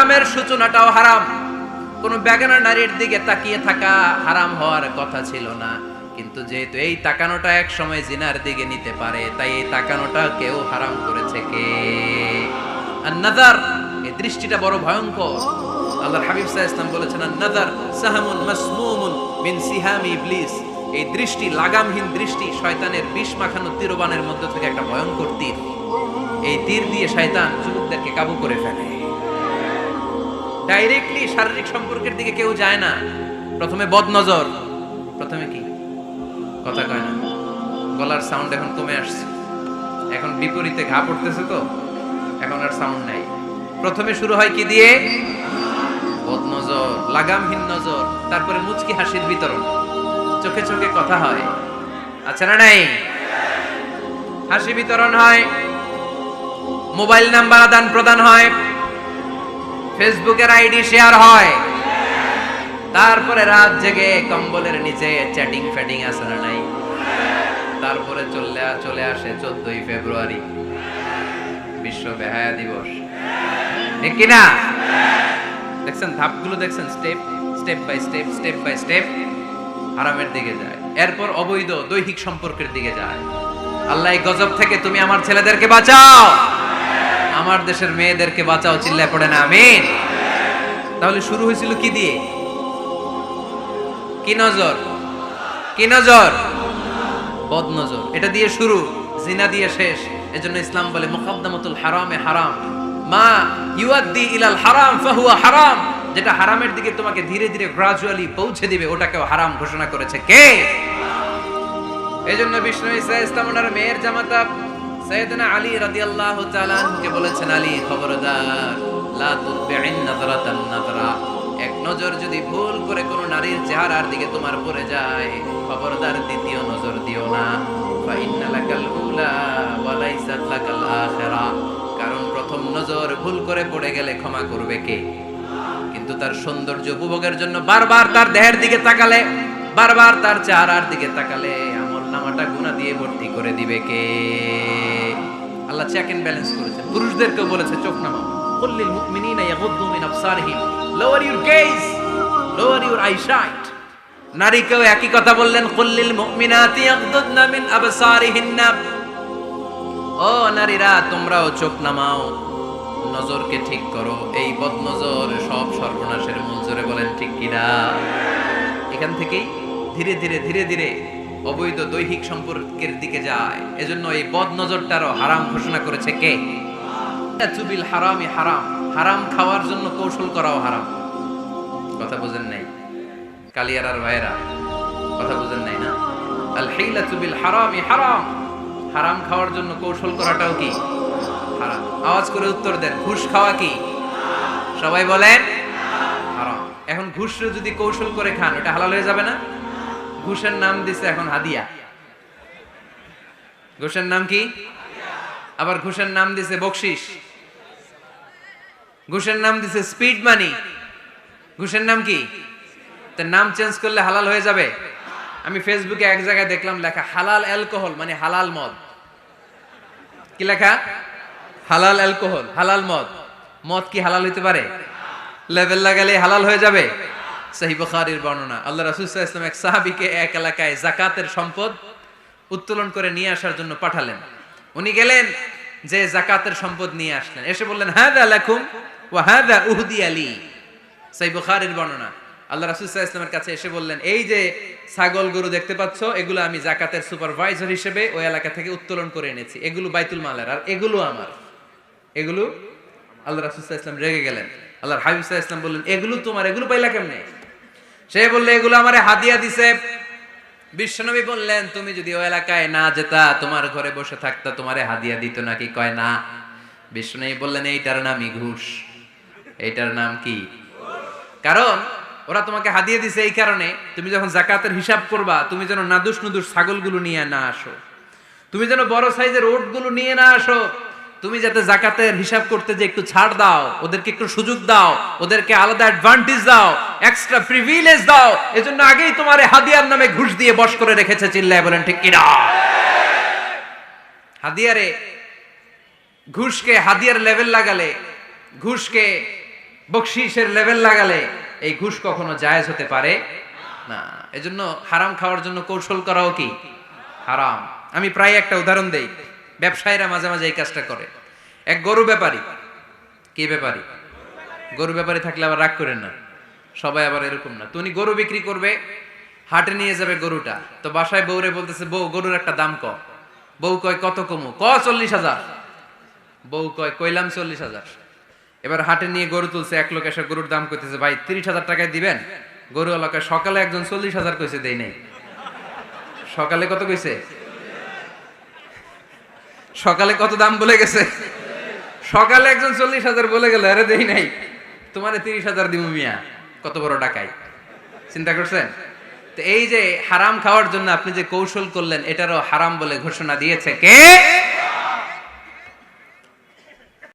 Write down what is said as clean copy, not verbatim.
হারামের সূচনাটাও হারাম। কোন বেগানা নারীর দিকে তাকিয়ে থাকা হারাম হওয়ার কথা ছিল না, কিন্তু যেহেতু এই তাকানোটা এক সময় জিনার দিকে নিতে পারে, তাই এই তাকানোটা কেউ হারাম করেছে কে? আন-নাযার, এই দৃষ্টিটা বড় ভয়ঙ্কর। আল্লাহর হাবিব সাল্লাল্লাহু আলাইহি ওয়াসাল্লাম বলেছেন, আন-নাযার সাহামুন মাসমুমুন মিন সিহামি ইবলিস। এই দৃষ্টি, লাগামহীন দৃষ্টি, শয়তানের বিষ মাখানো তীরবানের মধ্যে থেকে একটা ভয়ঙ্কর তীর। এই তীর দিয়ে শয়তান যুবকদেরকে কাবু করে ফেলে। ডাইরেক্টলি শারীরিক সম্পর্কের দিকে কেউ যায় না। প্রথমে বদনজর, প্রথমে কি কথা কয় না, গলার সাউন্ড এখন কমে আসছে, এখন বিপরীতে ঘা পড়তেছে, তো এখন আর সাউন্ড নাই। প্রথমে শুরু হয় কি দিয়ে? বদনজর, লাগামহীন নজর। তারপরে মুচকি হাসির বিতরণ, চোখে চোখে কথা হয়, আচ্ছা না নাই? হাসি বিতরণ হয়, মোবাইল নাম্বার আদান প্রদান হয়, ফেসবুকের আইডি শেয়ার হয়, তারপরে রাত জেগে কম্বলের নিচে চ্যাটিং ফ্যাটিং আছে না নাই? তারপরে চলে আসে 14ই ফেব্রুয়ারি, বিশ্ব বেহায়া দিবস, ঠিক কিনা? দেখছেন ধাপগুলো, দেখছেন স্টেপ বাই স্টেপ হারামের দিকে যায়। এরপর অবৈধ দৈহিক সম্পর্কের দিকে যায়। আল্লাহ এই গজব থেকে তুমি আমার ছেলেদেরকে বাঁচাও, আমার দেশের মেয়েদেরকে বাঁচাও, চিল্লায় পড়ে না আমিন। তাহলে শুরু হয়েছিল কি দিয়ে? কি নজর? কি নজর? বদ নজর। এটা দিয়ে শুরু, জিনা দিয়ে শেষ। এজন্য ইসলাম বলে মুকাদ্দামাতুল হারামে হারাম, মা ইউআদ্দি ইলাল হারাম ফাহুয়া হারাম। যেটা হারামের দিকে তোমাকে ধীরে ধীরে গ্রাজুয়ালি পৌঁছে দিবে, ওটাকেও হারাম ঘোষণা করেছে কে? এজন্য বিষ্ণু ঈসা ইসলামের মেয়ের জামাতা সাইয়েদনা আলী রাদিয়াল্লাহু তাআলা আনহুকে বলেছেন, আলী খবরদার, লা তুতবি'ন নাযরাতান নাযরা। এক নজর যদি ভুল করে কোন নারীর চেহারার দিকে তোমার পড়ে যায়, খবরদার দ্বিতীয় নজর দিও না। ফা ইন্না লাকাল উলা ওয়া লাইসাত লাকাল আখিরা। কারণ প্রথম নজর ভুল করে পড়ে গেলে ক্ষমা করবে কে? কিন্তু তার সৌন্দর্য উপভোগের জন্য বারবার তার দেহের দিকে তাকালে, বারবার তার চেহারার দিকে তাকালে আমলনামাটা গুনাহ দিয়ে ভর্তি করে দিবে কে? আল্লাহ চেক এন্ড ব্যালেন্স করেছেন। পুরুষদেরকেও বলেছে চোখ নামাও, কুল্লিল মুমিনিনা ইয়াগুদ্দু মিন আবসারিহিম, lower your gaze, lower your eyesight. নারীকেও একই কথা বললেন, কুল্লিল মুমিনাতি ইয়াগুদ্দুনা মিন আবসারিহিন্না। ও নারীরা, তোমরাও চোখ নামাও, নজরকে ঠিক করো। এই বদনজর সব সর্বনাশের মূল। জোরে বলেন ঠিক কিনা? এখান থেকেই ধীরে ধীরে ধীরে ধীরে অবৈধ দৈহিক সম্পর্কের দিকে যায়। এজন্য এই বদনজরটারও হারাম ঘোষণা করেছে কে? তুবিল হারামি হারাম। হারাম খাওয়ার জন্য কৌশল করাও হারাম। কথা বুঝেন নাই কালিয়ারার ভাইরা? কথা বুঝেন নাই না? আল হিলাতু বিল হারামি হারাম। হারাম খাওয়ার জন্য কৌশল করাটাও কি হারাম? আওয়াজ করে উত্তর দেন, ঘুষ খাওয়া কি? সবাই বলেন হারাম। এখন ঘুষ যদি কৌশল করে খান, ওটা হালাল হয়ে যাবে না? ঘুষের নাম দিছে এখন হাদিয়া। ঘুষের নাম কি? আবার ঘুষের নাম দিছে বকশিস, ঘুষের নাম দিছে স্পিড মানি। ঘুষের নাম কি? তার নাম চেঞ্জ করলে হালাল হয়ে যাবে? আমি ফেসবুকে এক জায়গায় দেখলাম লেখা হালাল অ্যালকোহল, মানে হালাল মদ। কি লেখা? হালাল অ্যালকোহল, হালাল মদ। মদ কি হালাল হইতে পারে? লেভেল লাগালে হালাল হয়ে যাবে? সহিহ বুখারীর বর্ণনা, আল্লাহ রাসূল সাল্লাল্লাহু আলাইহি ওয়াসাল্লাম এক সাহাবীকে এক এলাকায় যাকাতের সম্পদ উত্তোলন করে নিয়ে আসার জন্য পাঠালেন। উনি গেলেন, যে যাকাতের সম্পদ নিয়ে আসলেন, এসে বললেন, হাযা লাকুম ওয়া হাযা উহদিয়া লি। সহিহ বুখারীর বর্ণনা, আল্লাহ রাসূল সাল্লাল্লাহু আলাইহি ওয়াসাল্লামের কাছে এসে বললেন, এই যে ছাগল গরু দেখতে পাচ্ছ, এগুলো আমি যাকাতের সুপারভাইজার হিসেবে ওই এলাকা থেকে উত্তোলন করে এনেছি। এগুলো বাইতুল মালের, আর এগুলো আমার। এগুলো আল্লাহ রাসূল সাল্লাল্লাহু আলাইহি ওয়াসাল্লাম রেগে গেলেন। আল্লাহর হাবিব সাল্লাল্লাহু আলাইহি ওয়াসাল্লাম বললেন, এগুলো তোমার, এগুলো পাইলা কেমনে? সে বললে, এগুলো আমারে হাদিয়া দিছে। বিশ্বনবী বললেন, তুমি যদি ওই এলাকায় না যেতা, তোমার ঘরে বসে থাকতা, তোমারে হাদিয়া দিত নাকি? কয় না। বিশ্বনবী বললেন, এইটার নামই ঘুষ। এইটার নাম কি? কারণ ওরা তোমাকে হাদিয়া দিছে এই কারণে, তুমি যখন যাকাতের হিসাব করবা, তুমি যেন নাদুস নুদুস ছাগলগুলো নিয়ে না আসো, তুমি যেন বড় সাইজের ওটগুলো নিয়ে না আসো, তুমি যাতে যাকাতের হিসাব করতে যে একটু ছাড় দাও, ওদেরকে একটু সুযোগ দাও, ওদেরকে আলাদা অ্যাডভান্টেজ দাও, এক্সট্রা প্রিভিলেজ দাও, এজন্য আগেই তোমারে হাদিয়ার নামে ঘুষ দিয়ে বশ করে রেখেছে। চিল্লায় বলেন ঠিক কিনা? হাদিয়ারে, ঘুষকে হাদিয়ার লেভেল লাগালে, ঘুষকে বকশিসের লেভেল লাগালে এই ঘুষ কখনো জায়েজ হতে পারে না। এজন্য হারাম খাওয়ার জন্য কৌশল করাও কি হারাম। আমি প্রায় একটা উদাহরণ দেই, ব্যবসায়ীরা মাঝে মাঝে এই কাজটা করে। এক গরু ব্যাপারী, কি ব্যাপারী? গরু ব্যাপারী থাকলে আবার রাগ করেন না, সবাই আবার এরকম না। তো উনি গরু বিক্রি করবে, হাটে নিয়ে যাবে গরুটা। তো বাসায় বউরে বলতেছে, বউ গরুর একটা দাম ক। বউ কয় কত কমু? 40,000। বউ কয় কইলাম 40,000। এবার হাটে নিয়ে গরু তুলছে, এক লোক এসে গরুর দাম কইতেছে, ভাই 30,000 টাকায় দিবেন? গরু এলাকায় সকালে একজন 40,000 কইছে, দেই নাই। সকালে কত কইছে? সকালে কত দাম বলে গেছে? সকালে একজন 40,000 বলে গেল, আরে দেই নাই, তোমারে 30,000 দিমু মিয়া। কত বড় ডাকাই, চিন্তা করছেন? তো এই যে হারাম খাওয়ার জন্য আপনি যে কৌশল করলেন, এটারও হারাম বলে ঘোষণা দিয়েছে কে?